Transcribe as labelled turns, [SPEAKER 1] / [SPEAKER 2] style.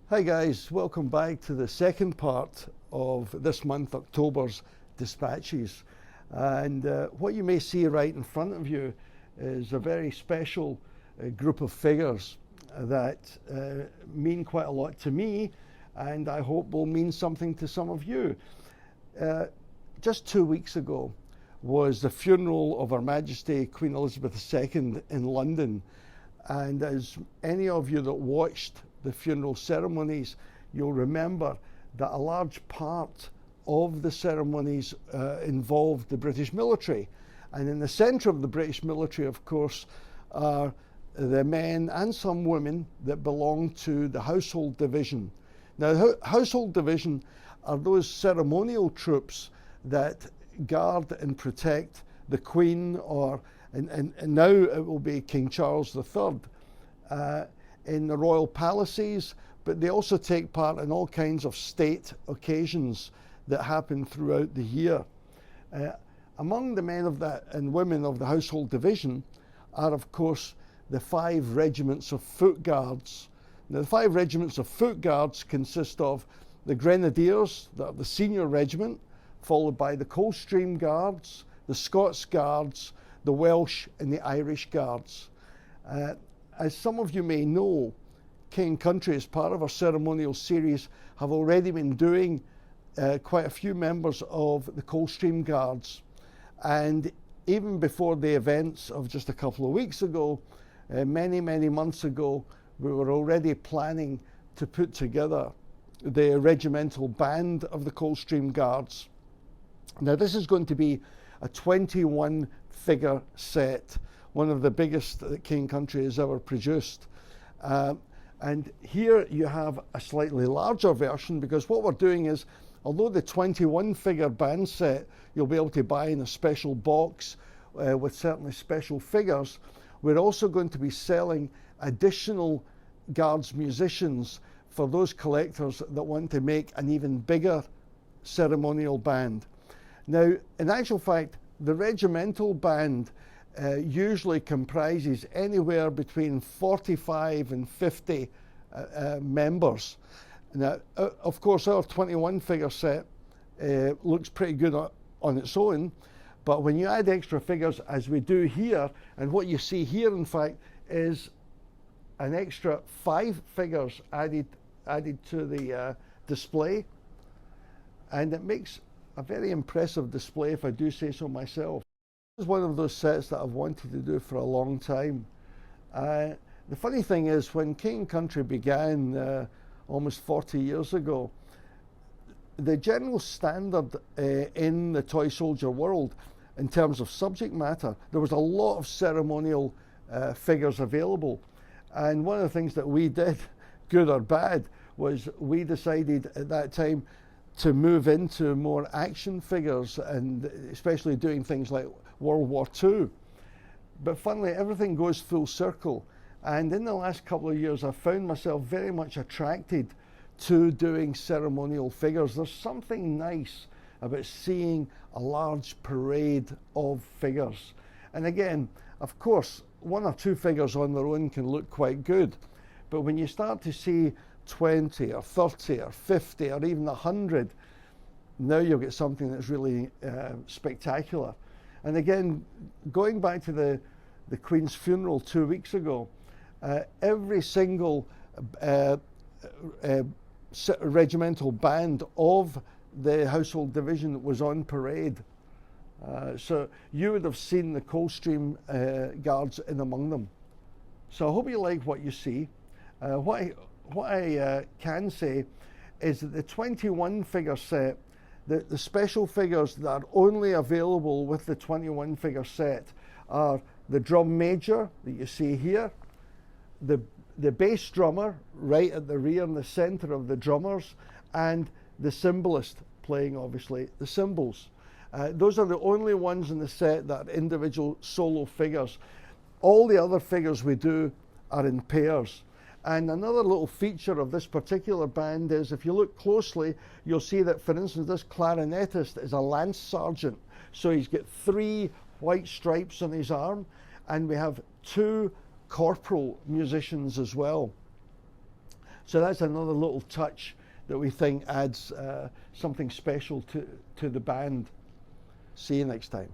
[SPEAKER 1] Hi guys, welcome back to the second part of this month, October's dispatches. And what you may see right in front of you is a very special group of figures that mean quite a lot to me, and I hope will mean something to some of you. Just 2 weeks ago was the funeral of Her Majesty Queen Elizabeth II in London, and as any of you that watched the funeral ceremonies, you'll remember that a large part of the ceremonies involved the British military. And in the centre of the British military, of course, are the men and some women that belong to the household division. Now, the household division are those ceremonial troops that guard and protect the Queen, or and now it will be King Charles III. In the royal palaces, but they also take part in all kinds of state occasions that happen throughout the year. Among the men of that and women of the household division are, of course, the 5 regiments of foot guards. Now, the 5 regiments of foot guards consist of the Grenadiers, that are the senior regiment, followed by the Coldstream Guards, the Scots Guards, the Welsh and the Irish Guards. As some of you may know, King and Country, as part of our ceremonial series, have already been doing quite a few members of the Coldstream Guards. And even before the events of just a couple of weeks ago, many months ago, we were already planning to put together the regimental band of the Coldstream Guards. Now, this is going to be a 21-figure set, one of the biggest that King and Country has ever produced. And here you have a slightly larger version, because what we're doing is, although the 21-figure band set you'll be able to buy in a special box with certainly special figures, we're also going to be selling additional Guards musicians for those collectors that want to make an even bigger ceremonial band. Now, in actual fact, the regimental band usually comprises anywhere between 45 and 50 members. Now, of course, our 21-figure set looks pretty good on its own, but when you add extra figures, as we do here, and what you see here, in fact, is an extra 5 figures added to the display, and it makes a very impressive display, if I do say so myself. This is one of those sets that I've wanted to do for a long time. The funny thing is, when King and Country began almost 40 years ago, the general standard in the toy soldier world in terms of subject matter, there was a lot of ceremonial figures available. And one of the things that we did, good or bad, was we decided at that time to move into more action figures, and especially doing things like World War II. But funnily, everything goes full circle. And in the last couple of years, I've found myself very much attracted to doing ceremonial figures. There's something nice about seeing a large parade of figures. And again, of course, 1 or 2 figures on their own can look quite good. But when you start to see 20 or 30 or 50 or even 100, now you'll get something that's really spectacular. And again, going back to the Queen's funeral 2 weeks ago, every single regimental band of the household division was on parade. So you would have seen the Coldstream Guards in among them. So I hope you like what you see. What I can say is that the 21-figure set, the special figures that are only available with the 21-figure set are the drum major that you see here, the bass drummer right at the rear in the center of the drummers, and the cymbalist playing, obviously, the cymbals. Those are the only ones in the set that are individual solo figures. All the other figures we do are in pairs. And another little feature of this particular band is, if you look closely, you'll see that, for instance, this clarinetist is a lance sergeant. So he's got 3 white stripes on his arm, and we have 2 corporal musicians as well. So that's another little touch that we think adds something special to the band. See you next time.